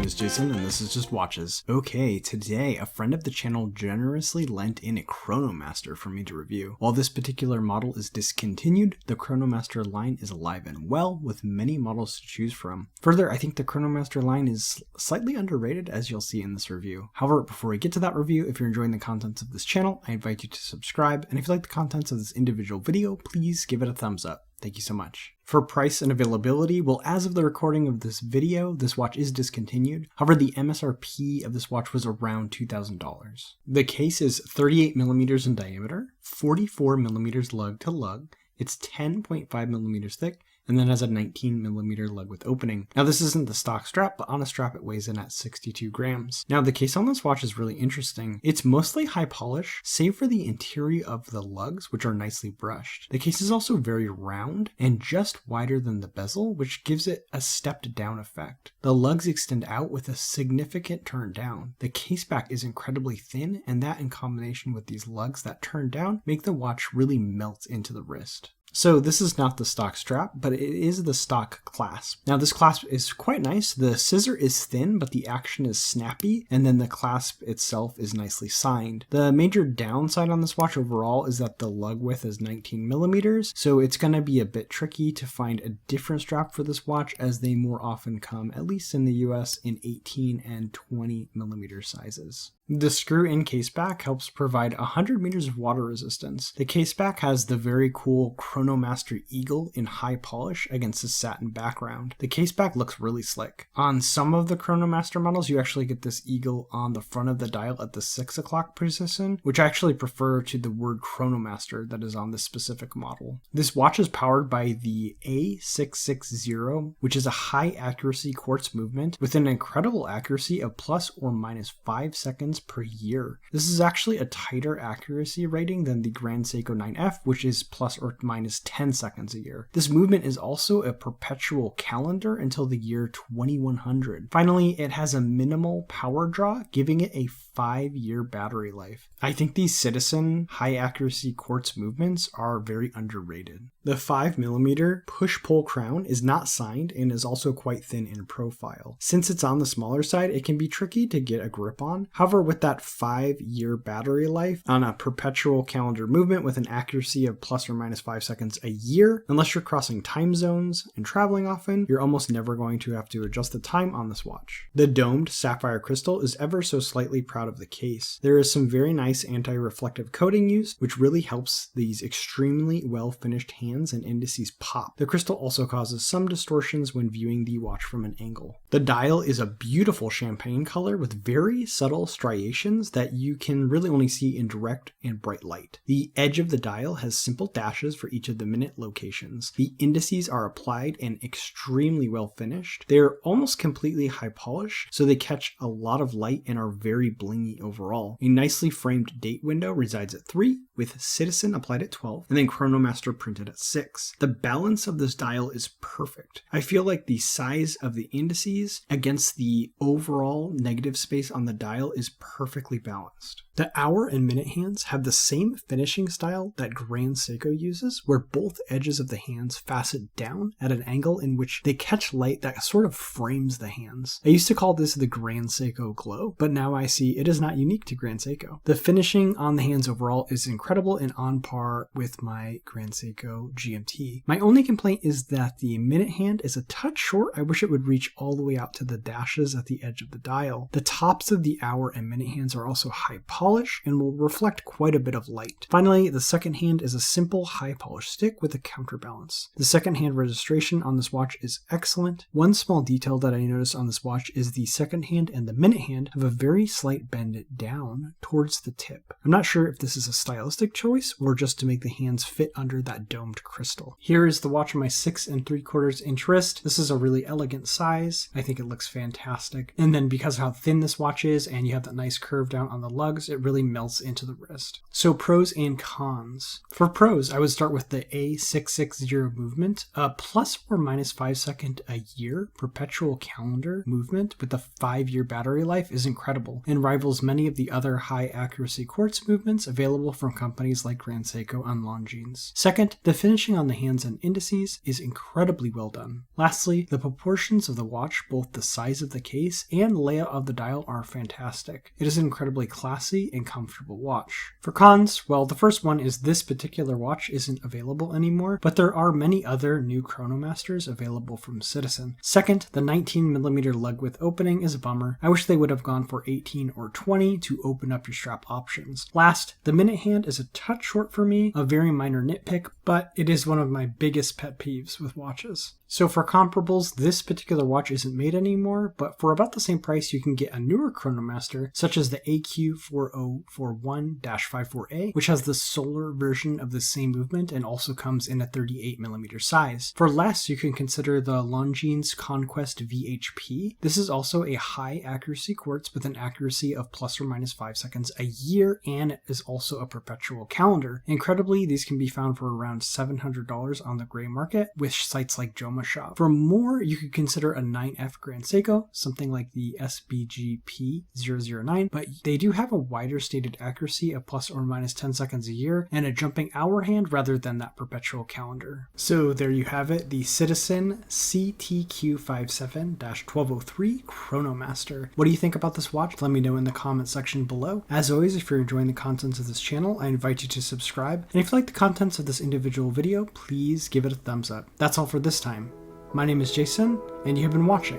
is Jason, and this is Just Watches. Okay, today a friend of the channel generously lent in a Chronomaster for me to review. While this particular model is discontinued, the Chronomaster line is alive and well, with many models to choose from. Further, I think the Chronomaster line is slightly underrated, as you'll see in this review. However, before we get to that review, if you're enjoying the contents of this channel, I invite you to subscribe, and if you like the contents of this individual video, please give it a thumbs up. Thank you so much. For price and availability, well, as of the recording of this video, this watch is discontinued. However, the MSRP of this watch was around $2,000. The case is 38mm in diameter, 44mm lug to lug. It's 10.5mm thick, and then has a 19mm lug with opening. Now this isn't the stock strap, but on a strap it weighs in at 62 grams. Now the case on this watch is really interesting. It's mostly high polish, save for the interior of the lugs, which are nicely brushed. The case is also very round and just wider than the bezel, which gives it a stepped down effect. The lugs extend out with a significant turn down. The case back is incredibly thin, and that in combination with these lugs that turn down make the watch really melt into the wrist. So this is not the stock strap, but it is the stock clasp. Now this clasp is quite nice. The scissor is thin, but the action is snappy, and then the clasp itself is nicely signed. The major downside on this watch overall is that the lug width is 19mm, so it's going to be a bit tricky to find a different strap for this watch, as they more often come, at least in the US, in 18 and 20mm sizes. The screw-in case back helps provide 100 meters of water resistance. The case back has the very cool Chronomaster eagle in high polish against a satin background. The case back looks really slick. On some of the Chronomaster models, you actually get this eagle on the front of the dial at the 6 o'clock position, which I actually prefer to the word Chronomaster that is on this specific model. This watch is powered by the A660, which is a high accuracy quartz movement with an incredible accuracy of plus or minus 5 seconds per year. This is actually a tighter accuracy rating than the Grand Seiko 9F, which is plus or minus 10 seconds a year. This movement is also a perpetual calendar until the year 2100. Finally, it has a minimal power draw, giving it a 5-year battery life. I think these Citizen high accuracy quartz movements are very underrated. The 5mm push-pull crown is not signed and is also quite thin in profile. Since it's on the smaller side, it can be tricky to get a grip on. However, with that 5-year battery life on a perpetual calendar movement with an accuracy of plus or minus 5 seconds a year, unless you're crossing time zones and traveling often, you're almost never going to have to adjust the time on this watch. The domed sapphire crystal is ever so slightly proud of the case. There is some very nice anti-reflective coating used, which really helps these extremely well-finished hands and indices pop. The crystal also causes some distortions when viewing the watch from an angle. The dial is a beautiful champagne color with very subtle striations that you can really only see in direct and bright light. The edge of the dial has simple dashes for each of the minute locations. The indices are applied and extremely well finished. They're almost completely high polish, so they catch a lot of light and are very blingy overall. A nicely framed date window resides at 3, with Citizen applied at 12, and then Chronomaster printed at 6. The balance of this dial is perfect. I feel like the size of the indices against the overall negative space on the dial is perfectly balanced. The hour and minute hands have the same finishing style that Grand Seiko uses, where both edges of the hands facet down at an angle in which they catch light that sort of frames the hands. I used to call this the Grand Seiko glow, but now I see it is not unique to Grand Seiko. The finishing on the hands overall is incredible and on par with my Grand Seiko GMT. My only complaint is that the minute hand is a touch short. I wish it would reach all the way out to the dashes at the edge of the dial. The tops of the hour and minute hands are also high polish and will reflect quite a bit of light. Finally, the second hand is a simple high polish stick with a counterbalance. The second hand registration on this watch is excellent. One small detail that I noticed on this watch is the second hand and the minute hand have a very slight bend down towards the tip. I'm not sure if this is a stylistic choice or just to make the hands fit under that domed crystal. Here is the watch on my 6 3/4 inch wrist. This is a really elegant size. I think it looks fantastic. And then because of how thin this watch is and you have that nice curve down on the lugs, it really melts into the wrist. So pros and cons. For pros, I would start with the A660 movement, a plus or minus 5 second a year perpetual calendar movement with a 5-year battery life is incredible and rivals many of the other high accuracy quartz movements available from companies like Grand Seiko and Longines. Second, the finishing on the hands and indices is incredibly well done. Lastly, the proportions of the watch, both the size of the case and layout of the dial, are fantastic. It is an incredibly classy and comfortable watch. For cons, well, the first one is this particular watch isn't available anymore, but there are many other new Chronomasters available from Citizen. Second, the 19mm lug width opening is a bummer. I wish they would have gone for 18 or 20 to open up your strap options. Last, the minute hand is a touch short for me, a very minor nitpick, but it is one of my biggest pet peeves with watches. So for comparables, this particular watch isn't made anymore, but for about the same price you can get a newer Chronomaster, such as the AQ4041-54A, which has the solar version of the same movement and also comes in a 38mm size. For less, you can consider the Longines Conquest VHP. This is also a high accuracy quartz with an accuracy of plus or minus 5 seconds a year, and it is also a perpetual calendar. Incredibly, these can be found for around $700 on the gray market with sites like Joma Shop. For more, you could consider a 9F Grand Seiko, something like the SBGP009, but they do have a wider stated accuracy of plus or minus 10 seconds a year and a jumping hour hand rather than that perpetual calendar. So there you have it, the Citizen CTQ57-1203 Chronomaster. What do you think about this watch? Let me know in the comment section below. As always, if you're enjoying the contents of this channel, I invite you to subscribe, and if you like the contents of this individual video, please give it a thumbs up. That's all for this time. My name is Jason, and you have been watching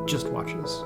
Just Watches.